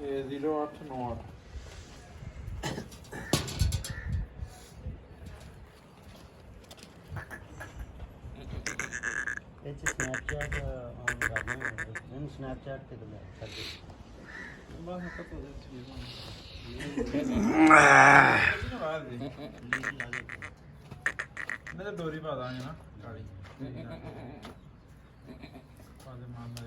ਇਹ 089 ਇਹ ਸਨੈਪਚੈਟ ਆਨ ਕਰਨਾ ਇਹਨੂੰ ਸਨੈਪਚੈਟ ਤੇ ਲੈ ਸਕਦੇ ਬਸ ਪਤਾ ਹੋ ਮੈਂ ਤਾਂ ਡੋਰੀ ਪਾ ਦਾਂਗੇ ਨਾ ਕਾਲੀ ਪਾ ਦੇ ਮਾਨ ਨਾਲ